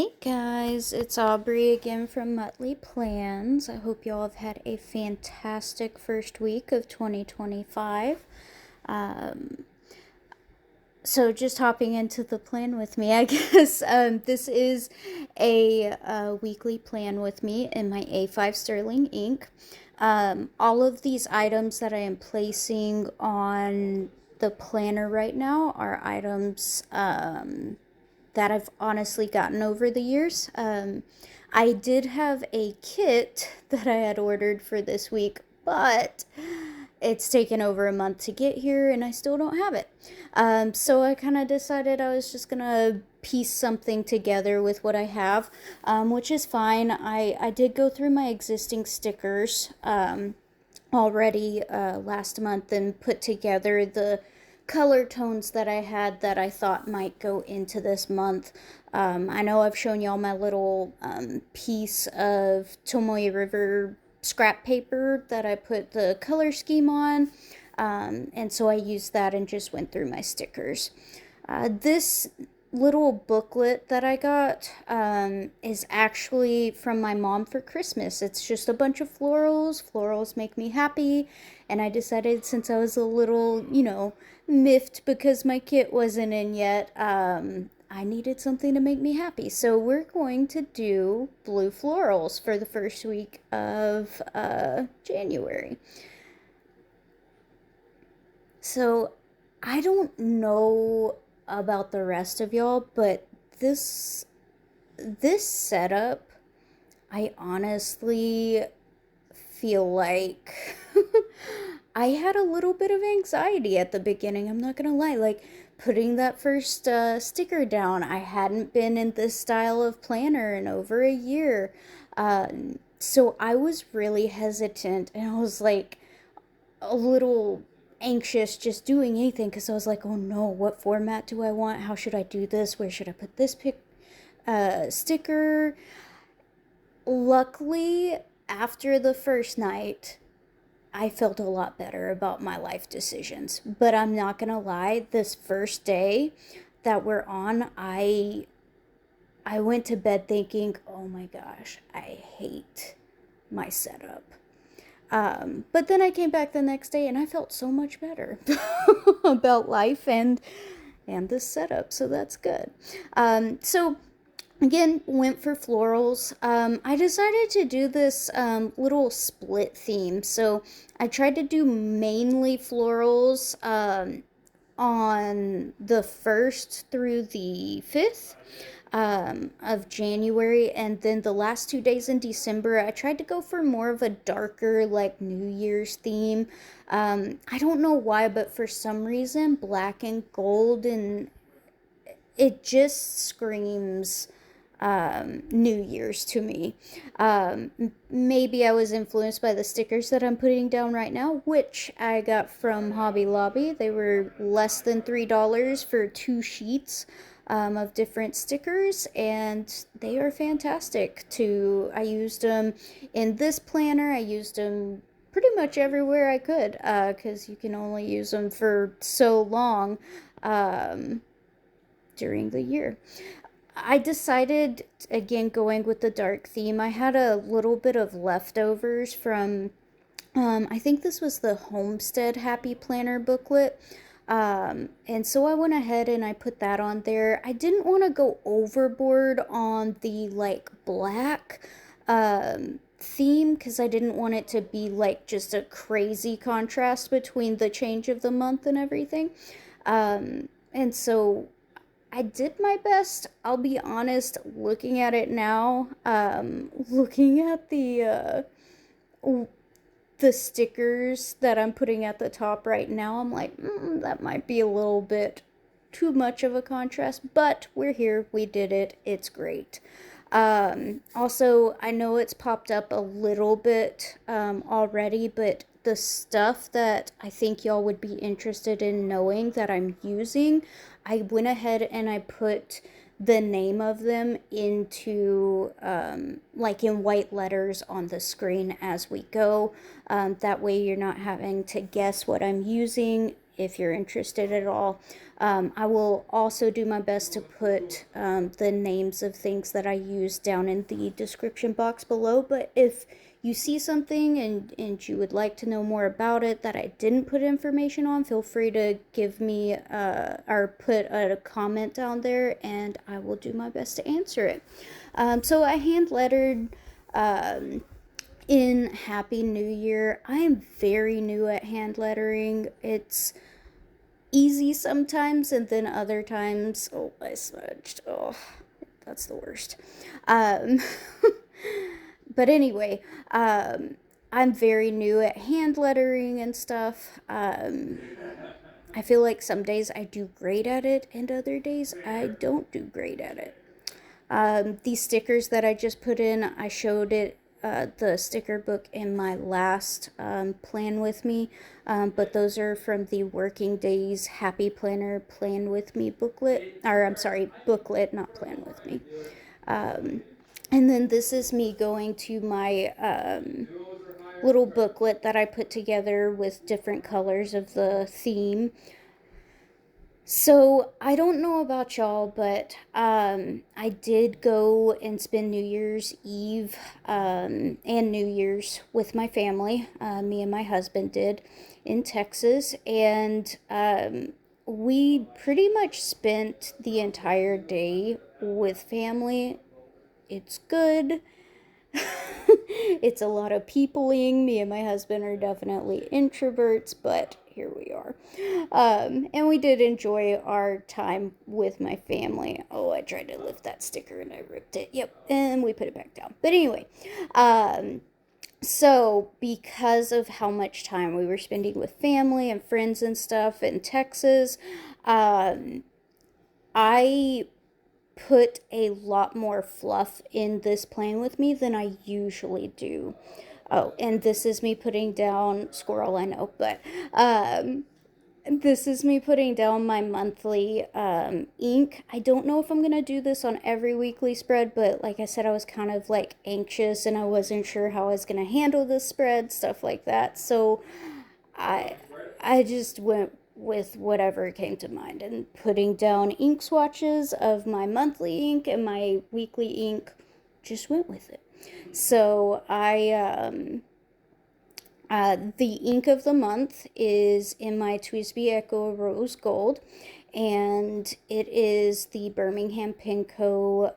Hey guys, it's Aubrey again from Muttley Plans. I hope y'all have had a fantastic first week of 2025. Um, so just hopping into the plan with me, I guess. This is a weekly plan with me in my A5 Sterling ink. All of these items that I am placing on the planner right now are items that I've honestly gotten over the years. I did have a kit that I had ordered for this week, but it's taken over a month to get here and I still don't have it. So I kind of decided I was just gonna piece something together with what I have, which is fine. I did go through my existing stickers already last month and put together the color tones that I had that I thought might go into this month. I know I've shown y'all my little piece of Tomoe River scrap paper that I put the color scheme on, and so I used that and just went through my stickers. This little booklet that I got is actually from my mom for Christmas. It's just a bunch of florals. Florals make me happy, and I decided since I was a little, miffed because my kit wasn't in yet, I needed something to make me happy. So we're going to do blue florals for the first week of January. So I don't know about the rest of y'all, but this setup, I honestly feel like I had a little bit of anxiety at the beginning. I'm not gonna lie, like putting that first sticker down. I hadn't been in this style of planner in over a year, so I was really hesitant, and I was like a little anxious just doing anything because I was like, oh no, what format do I want? How should I do this? Where should I put this sticker? Luckily, after the first night, I felt a lot better about my life decisions. But I'm not gonna lie, this first day that we're on, I went to bed thinking, oh my gosh, I hate my setup. But then I came back the next day and I felt so much better about life and this setup, so that's good. So again, went for florals. I decided to do this little split theme. So I tried to do mainly florals on the 1st through the 5th of January, and then the last 2 days in December, I tried to go for more of a darker, like New Year's theme. I don't know why, but for some reason, black and gold, and it just screams New Year's to me. Maybe I was influenced by the stickers that I'm putting down right now, which I got from Hobby Lobby. They were less than $3 for 2 sheets of different stickers, and they are fantastic too. I used them in this planner. I used them pretty much everywhere I could, because you can only use them for so long during the year. I decided, again, going with the dark theme, I had a little bit of leftovers from, I think this was the Homestead Happy Planner booklet. And so I went ahead and I put that on there. I didn't want to go overboard on the, like, black theme because I didn't want it to be, like, just a crazy contrast between the change of the month and everything. And so I did my best. I'll be honest, looking at it now, looking at the stickers that I'm putting at the top right now, I'm like, that might be a little bit too much of a contrast, but we're here, we did it, it's great. Also, I know it's popped up a little bit already, but the stuff that I think y'all would be interested in knowing that I'm using, I went ahead and I put the name of them into like in white letters on the screen as we go. That way you're not having to guess what I'm using if you're interested at all. I will also do my best to put the names of things that I use down in the description box below, but if you see something and you would like to know more about it that I didn't put information on, feel free to give me or put a comment down there, and I will do my best to answer it. So I hand lettered in Happy New Year. I am very new at hand lettering. It's easy sometimes, and then other times, oh, I smudged. Oh, that's the worst. But anyway, I'm very new at hand lettering and stuff. I feel like some days I do great at it, and other days I don't do great at it. These stickers that I just put in, I showed it, the sticker book in my last Plan With Me, but those are from the Working Days Happy Planner Plan With Me booklet, or I'm sorry, booklet, not Plan With Me. And then this is me going to my little booklet that I put together with different colors of the theme. So I don't know about y'all, but I did go and spend New Year's Eve and New Year's with my family. Me and my husband did in Texas, and we pretty much spent the entire day with family. It's good. It's a lot of peopling. Me and my husband are definitely introverts, but here we are. And we did enjoy our time with my family. Oh, I tried to lift that sticker and I ripped it. Yep, and we put it back down. But anyway, so because of how much time we were spending with family and friends and stuff in Texas, I put a lot more fluff in this Plan With Me than I usually do. Oh, and this is me putting down, squirrel, I know, but this is me putting down my monthly ink. I don't know if I'm going to do this on every weekly spread, but like I said, I was kind of like anxious and I wasn't sure how I was going to handle this spread, stuff like that. So I just went with whatever came to mind and putting down ink swatches of my monthly ink and my weekly ink, just went with it. So the ink of the month is in my Twisbi Echo Rose Gold, and it is the Birmingham Penco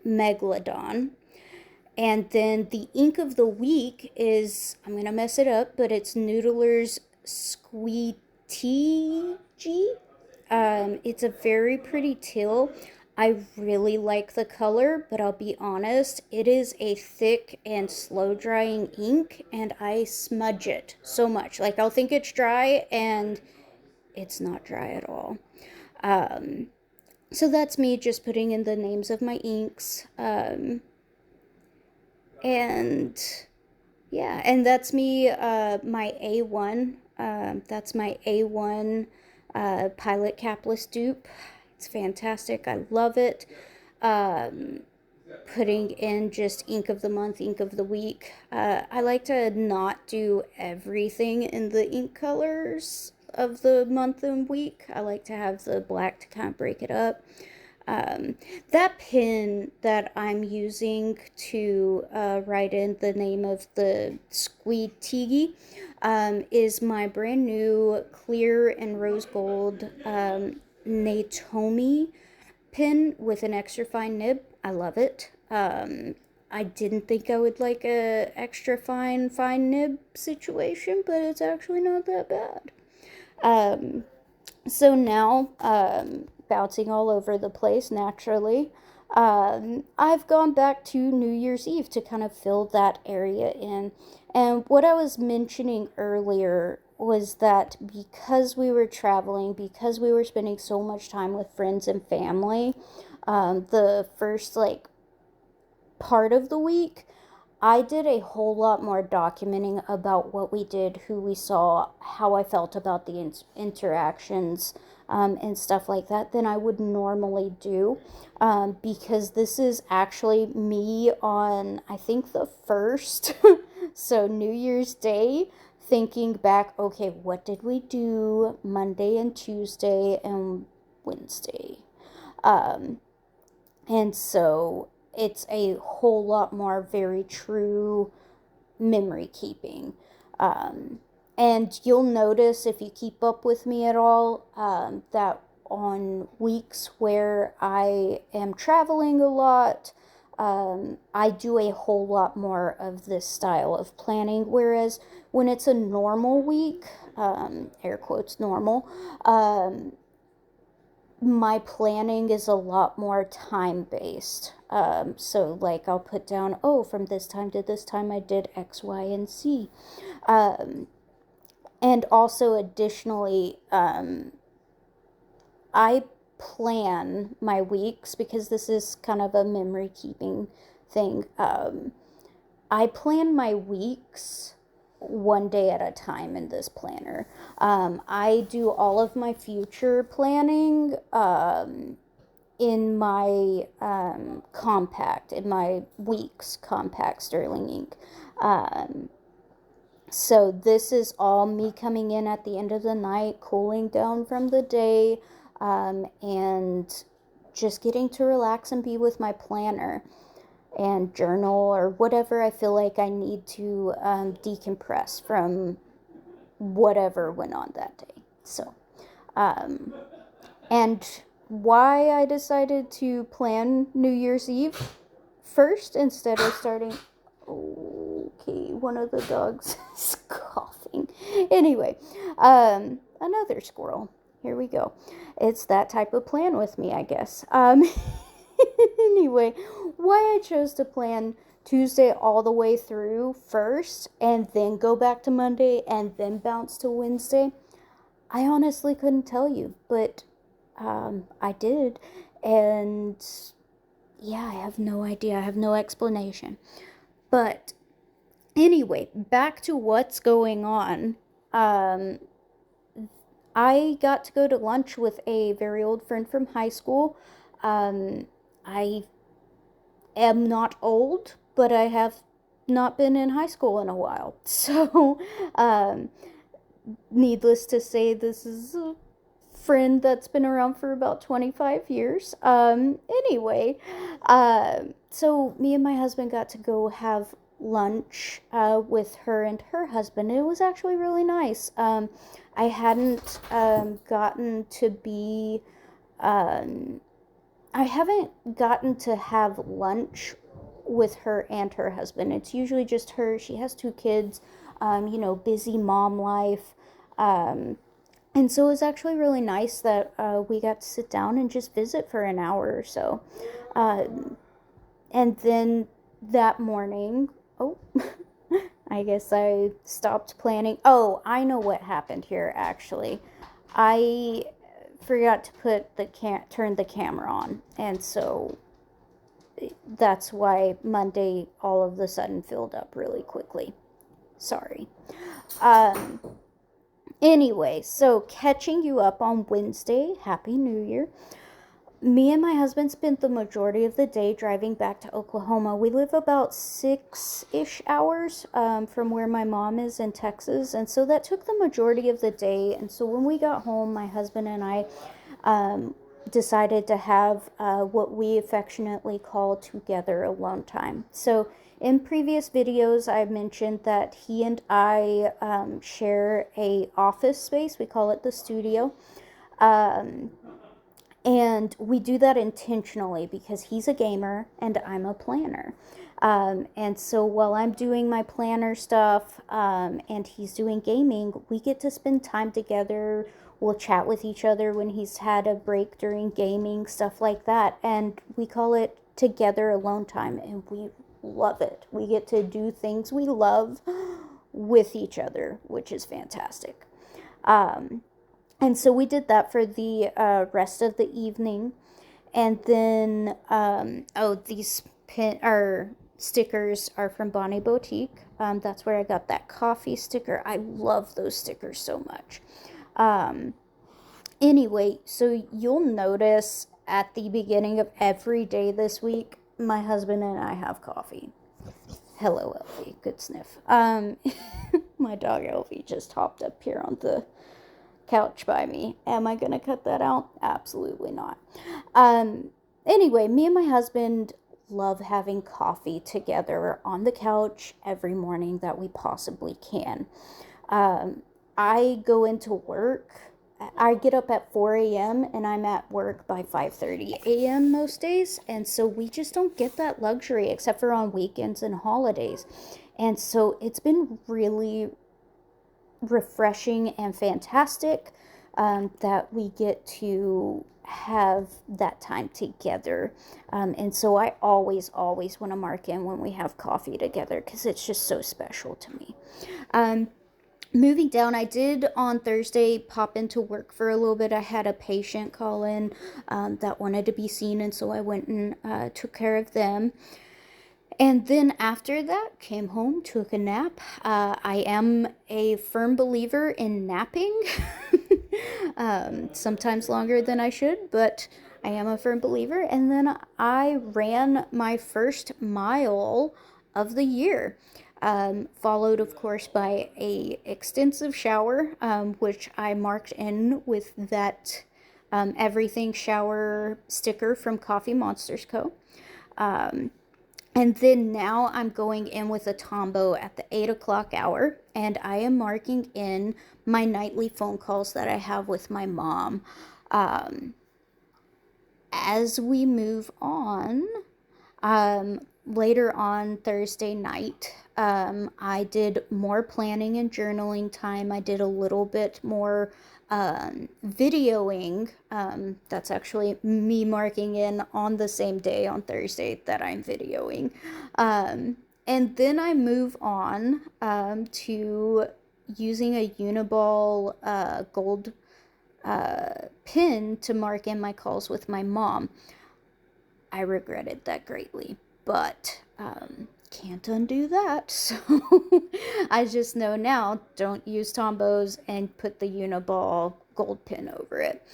Megalodon. And then the ink of the week is, I'm going to mess it up, but it's Noodles Squeteague. It's a very pretty teal. I really like the color, but I'll be honest, it is a thick and slow drying ink, and I smudge it so much. Like, I'll think it's dry, and it's not dry at all. So that's me just putting in the names of my inks. And yeah, and that's me, my A1. That's my A1 Pilot Capless dupe. It's fantastic. I love it. Putting in just ink of the month, ink of the week. I like to not do everything in the ink colors of the month and week. I like to have the black to kind of break it up. That pen that I'm using to write in the name of the Squeteague is my brand new clear and rose gold NATOMI pen with an extra fine nib. I love it. I didn't think I would like a extra fine nib situation, but it's actually not that bad. So now, bouncing all over the place naturally, I've gone back to New Year's Eve to kind of fill that area in. And what I was mentioning earlier was that because we were traveling, because we were spending so much time with friends and family, the first like part of the week, I did a whole lot more documenting about what we did, who we saw, how I felt about the interactions, and stuff like that than I would normally do, because this is actually me on, I think, the 1st, so New Year's Day, thinking back, okay, what did we do Monday and Tuesday and Wednesday? And so it's a whole lot more very true memory keeping. And you'll notice if you keep up with me at all, that on weeks where I am traveling a lot, I do a whole lot more of this style of planning. Whereas when it's a normal week, air quotes normal, my planning is a lot more time-based. So like I'll put down, oh, from this time to this time I did X, Y, and Z. And also additionally, I plan my weeks because this is kind of a memory keeping thing. I plan my weeks one day at a time in this planner. I do all of my future planning in my compact, in my weeks compact Sterling ink. So this is all me coming in at the end of the night, cooling down from the day, and just getting to relax and be with my planner and journal or whatever I feel like I need to decompress from whatever went on that day. So, and why I decided to plan New Year's Eve first instead of starting... Okay, one of the dogs is coughing. Anyway, another squirrel. Here we go. It's that type of plan with me, I guess. Anyway, why I chose to plan Tuesday all the way through first and then go back to Monday and then bounce to Wednesday, I honestly couldn't tell you, but I did. And yeah, I have no idea. I have no explanation. But anyway, back to what's going on. I got to go to lunch with a very old friend from high school. I am not old, but I have not been in high school in a while. So, needless to say, this is a friend that's been around for about 25 years. Anyway, so me and my husband got to go have lunch with her and her husband. It was actually really nice. I hadn't gotten to be... I haven't gotten to have lunch with her and her husband. It's usually just her. She has 2 kids, busy mom life. And so it was actually really nice that we got to sit down and just visit for an hour or so. And then that morning, I guess I stopped planning. Oh, I know what happened here, actually. I forgot to turn the camera on, and so that's why Monday all of a sudden filled up really quickly. Sorry. Anyway, so catching you up on Wednesday, Happy New Year. Me and my husband spent the majority of the day driving back to Oklahoma. We live about 6-ish hours from where my mom is in Texas, and so that took the majority of the day. And so when we got home, my husband and I decided to have what we affectionately call together alone time. So in previous videos, I mentioned that he and I share a office space. We call it the studio. And we do that intentionally because he's a gamer and I'm a planner. And so while I'm doing my planner stuff and he's doing gaming, we get to spend time together. We'll chat with each other when he's had a break during gaming, stuff like that. And we call it together alone time, and we love it. We get to do things we love with each other, which is fantastic. And so we did that for the rest of the evening. And then, these stickers are from Bonnie Boutique. That's where I got that coffee sticker. I love those stickers so much. Anyway, so you'll notice at the beginning of every day this week, my husband and I have coffee. Hello, Elfie. Good sniff. My dog Elfie just hopped up here on the couch by me. Am I gonna cut that out? Absolutely not. Anyway, me and my husband love having coffee together on the couch every morning that we possibly can. I go into work. I get up at 4 a.m. and I'm at work by 5:30 a.m. most days. And so we just don't get that luxury except for on weekends and holidays. And so it's been really refreshing and fantastic that we get to have that time together. And so I always want to mark in when we have coffee together because it's just so special to me. Moving down, I did on Thursday pop into work for a little bit. I had a patient call in that wanted to be seen, and so I went and took care of them. And then after that, came home, took a nap. I am a firm believer in napping. Sometimes longer than I should, but I am a firm believer. And then I ran my first mile of the year. Followed, of course, by a extensive shower, which I marked in with that everything shower sticker from Coffee Monsters Co. And then now I'm going in with a Tombow at the 8 o'clock hour, and I am marking in my nightly phone calls that I have with my mom. As we move on, later on Thursday night, I did more planning and journaling time. I did a little bit more videoing. That's actually me marking in on the same day on Thursday that I'm videoing. And then I move on to using a Uniball gold pin to mark in my calls with my mom. I regretted that greatly, but can't undo that. So I just know now, don't use Tombows and put the Uniball gold pin over it.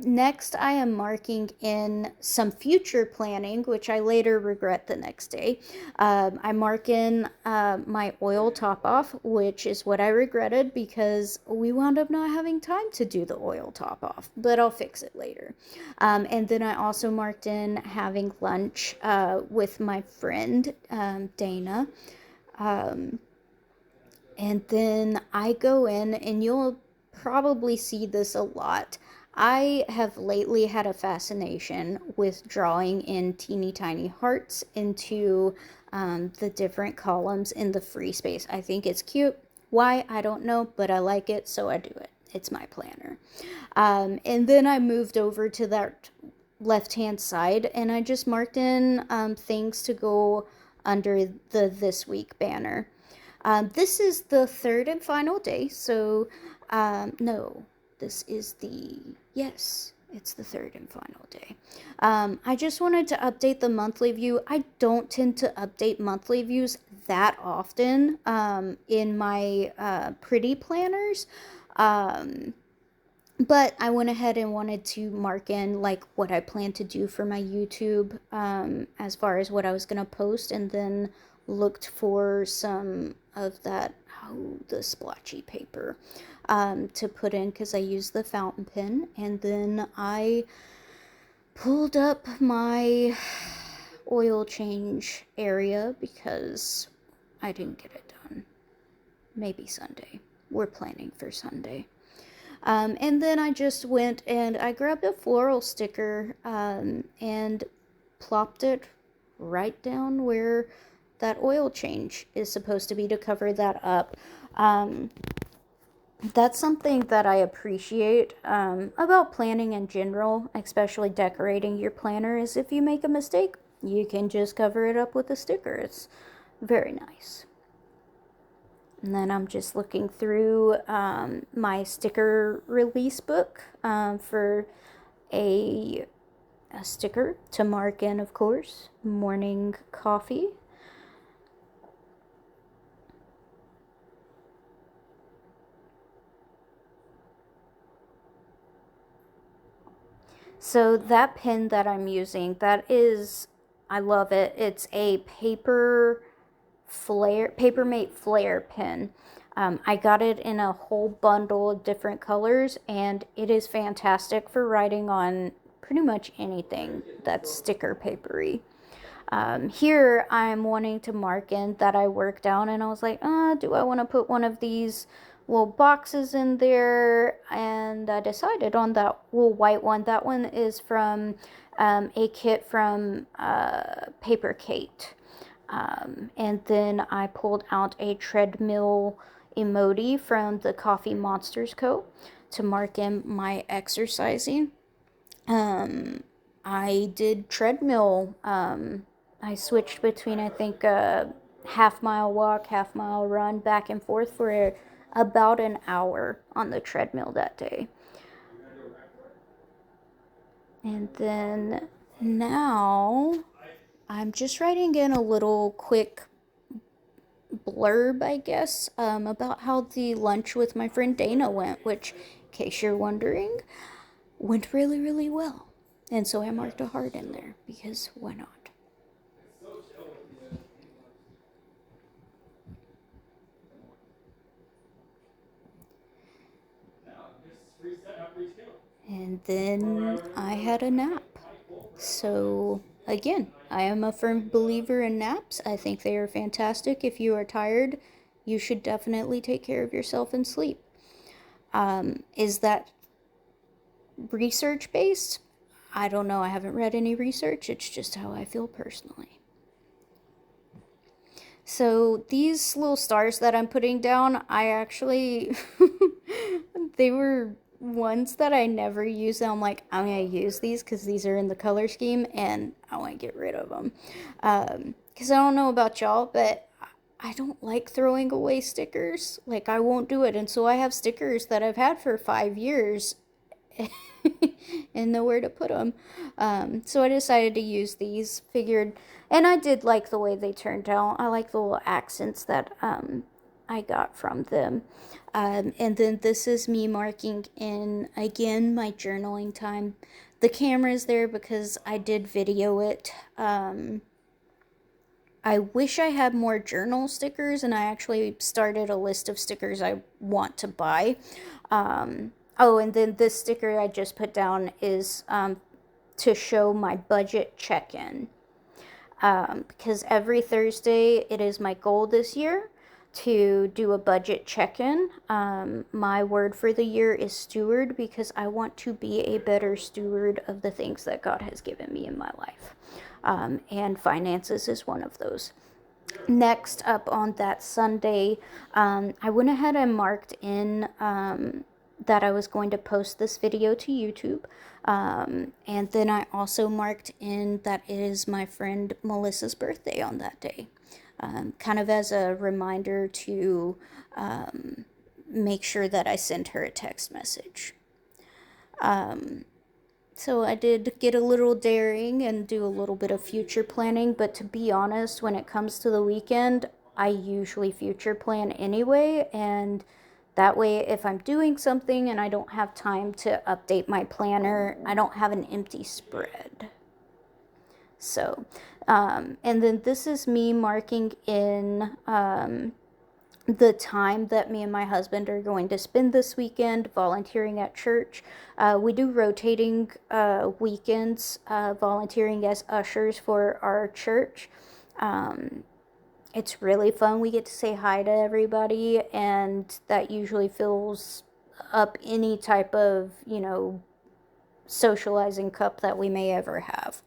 Next, I am marking in some future planning, which I later regret the next day. I mark in my oil top off, which is what I regretted because we wound up not having time to do the oil top off, but I'll fix it later. And then I also marked in having lunch with my friend Dana. And then I go in, and you'll probably see this a lot. I have lately had a fascination with drawing in teeny tiny hearts into the different columns in the free space. I think it's cute. Why? I don't know, but I like it, so I do it. It's my planner. And then I moved over to that left-hand side, and I just marked in things to go under the This Week banner. This is the third and final day, so no, this is yes, it's the third and final day. I just wanted to update the monthly view. I don't tend to update monthly views that often in my pretty planners. But I went ahead and wanted to mark in like what I plan to do for my YouTube as far as what I was going to post, and then looked for some of that, the splotchy paper to put in because I used the fountain pen. And then I pulled up my oil change area because I didn't get it done. Maybe Sunday. We're planning for Sunday. And then I just went and I grabbed a floral sticker and plopped it right down where that oil change is supposed to be to cover that up. That's something that I appreciate about planning in general, especially decorating your planner, is if you make a mistake, you can just cover it up with a sticker. It's very nice. And then I'm just looking through my sticker release book for a sticker to mark in, of course, morning coffee. So that pen that I'm using, I love it. It's a paper Papermate Flare pen. I got it in a whole bundle of different colors, and it is fantastic for writing on pretty much anything that's sticker papery. Here I'm wanting to mark in that I worked down, and I was like, do I want to put one of these little boxes in there? And I decided on that little white one. That one is from a kit from Paper Kate. And then I pulled out a treadmill emoji from the Coffee Monsters Co. to mark in my exercising. I did treadmill. I switched between, I think, a half-mile walk, half-mile run, back and forth for about an hour on the treadmill that day. And then now I'm just writing in a little quick blurb, I guess, about how the lunch with my friend Dana went, which, in case you're wondering, went really, really well. And so I marked a heart in there, because why not? And then I had a nap. So, again, I am a firm believer in naps. I think they are fantastic. If you are tired, you should definitely take care of yourself and sleep. Is that research-based? I don't know. I haven't read any research. It's just how I feel personally. So these little stars that I'm putting down, I actually, they were ones that I never use. And I'm like, I'm going to use these because these are in the color scheme and I want to get rid of them. Because I don't know about y'all, but I don't like throwing away stickers. Like, I won't do it. And so I have stickers that I've had for 5 years and nowhere to put them. So I decided to use these. Figured, and I did like the way they turned out. I like the little accents that I got from them. And then this is me marking in, again, my journaling time. The camera's there because I did video it. I wish I had more journal stickers, and I actually started a list of stickers I want to buy. Oh, and then this sticker I just put down is to show my budget check-in. Because every Thursday, it is my goal this year to do a budget check-in. My word for the year is steward, because I want to be a better steward of the things that God has given me in my life. And finances is one of those. Next up on that Sunday, I went ahead and marked in that I was going to post this video to YouTube. And then I also marked in that it is my friend Melissa's birthday on that day. Kind of as a reminder to make sure that I send her a text message. So I did get a little daring and do a little bit of future planning, but to be honest, when it comes to the weekend, I usually future plan anyway, and that way if I'm doing something and I don't have time to update my planner, I don't have an empty spread. So, and then this is me marking in the time that me and my husband are going to spend this weekend volunteering at church. We do rotating weekends volunteering as ushers for our church. It's really fun. We get to say hi to everybody, and that usually fills up any type of, socializing cup that we may ever have.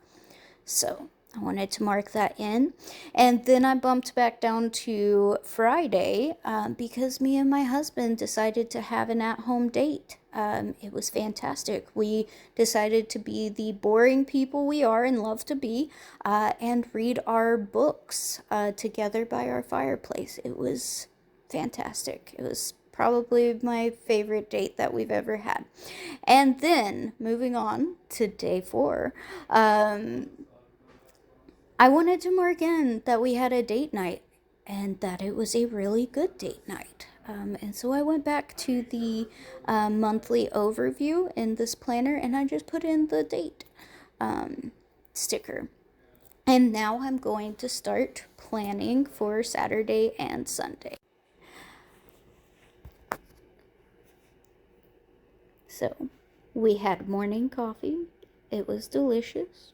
So I wanted to mark that in. And then I bumped back down to Friday because me and my husband decided to have an at-home date. It was fantastic. We decided to be the boring people we are and love to be, and read our books together by our fireplace. It was fantastic. It was probably my favorite date that we've ever had. And then, moving on to day 4, I wanted to mark in that we had a date night and that it was a really good date night. And so I went back to the monthly overview in this planner, and I just put in the date sticker. And now I'm going to start planning for Saturday and Sunday. So, we had morning coffee. It was delicious.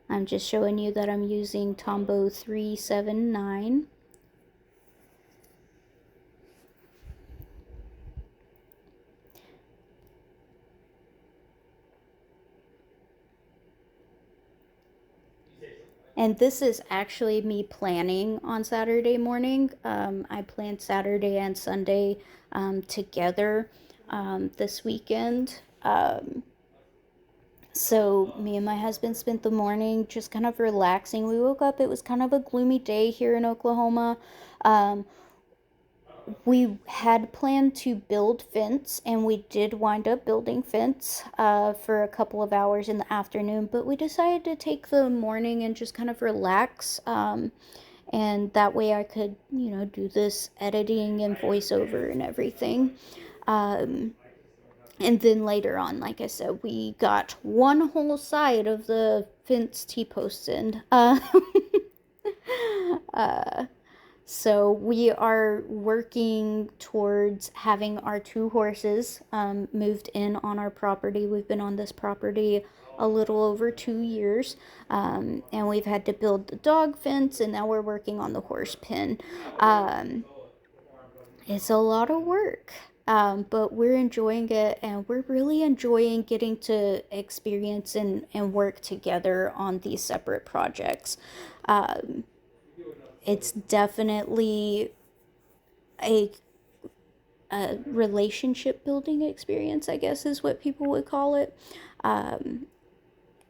I'm just showing you that I'm using Tombow 379. And this is actually me planning on Saturday morning. I planned Saturday and Sunday together this weekend. So me and my husband spent the morning just kind of relaxing. We woke up, it was kind of a gloomy day here in Oklahoma. We had planned to build fence, and we did wind up building fence for a couple of hours in the afternoon, but we decided to take the morning and just kind of relax, and that way I could, do this editing and voiceover and everything. And then later on, like I said, we got one whole side of the fence T-posted. So we are working towards having our 2 horses moved in on our property. We've been on this property a little over 2 years, and we've had to build the dog fence, and now we're working on the horse pen. It's a lot of work, but we're enjoying it, and we're really enjoying getting to experience and work together on these separate projects. It's definitely a relationship building experience, I guess is what people would call it. And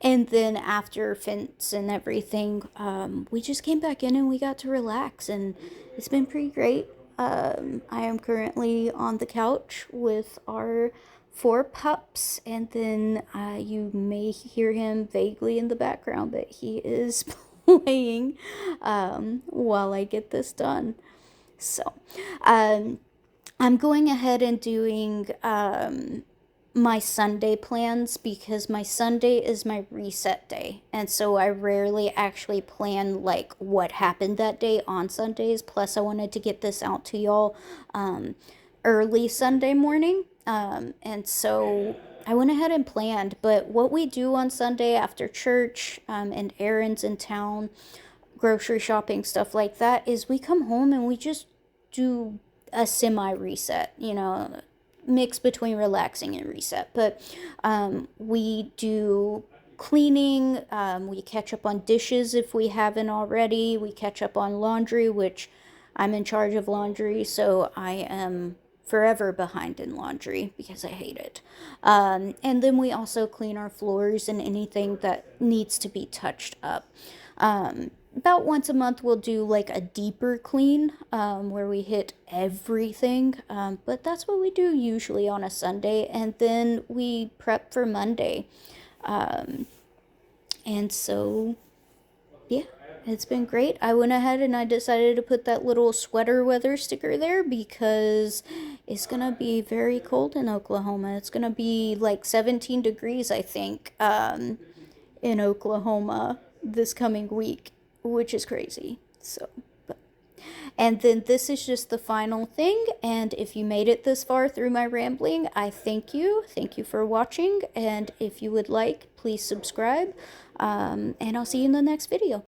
then after fence and everything, we just came back in and we got to relax, and it's been pretty great. I am currently on the couch with our 4 pups, and then you may hear him vaguely in the background, but he is playing while I get this done. So, I'm going ahead and doing my Sunday plans, because my Sunday is my reset day, and so I rarely actually plan like what happened that day on Sundays. Plus I wanted to get this out to y'all early Sunday morning, and so I went ahead and planned. But what we do on Sunday after church and errands in town, grocery shopping, stuff like that, is we come home and we just do a semi reset, mix between relaxing and reset. But we do cleaning, we catch up on dishes if we haven't already, we catch up on laundry, which I'm in charge of laundry, so I am forever behind in laundry because I hate it. And then we also clean our floors and anything that needs to be touched up. About once a month we'll do like a deeper clean, where we hit everything, but that's what we do usually on a Sunday, and then we prep for Monday. And so yeah, it's been great. I went ahead and I decided to put that little sweater weather sticker there because it's gonna be very cold in Oklahoma. It's gonna be like 17 degrees, I think, in Oklahoma this coming week, which is crazy. So, and then this is just the final thing, and if you made it this far through my rambling, I thank you. Thank you for watching, and if you would like, please subscribe, and I'll see you in the next video.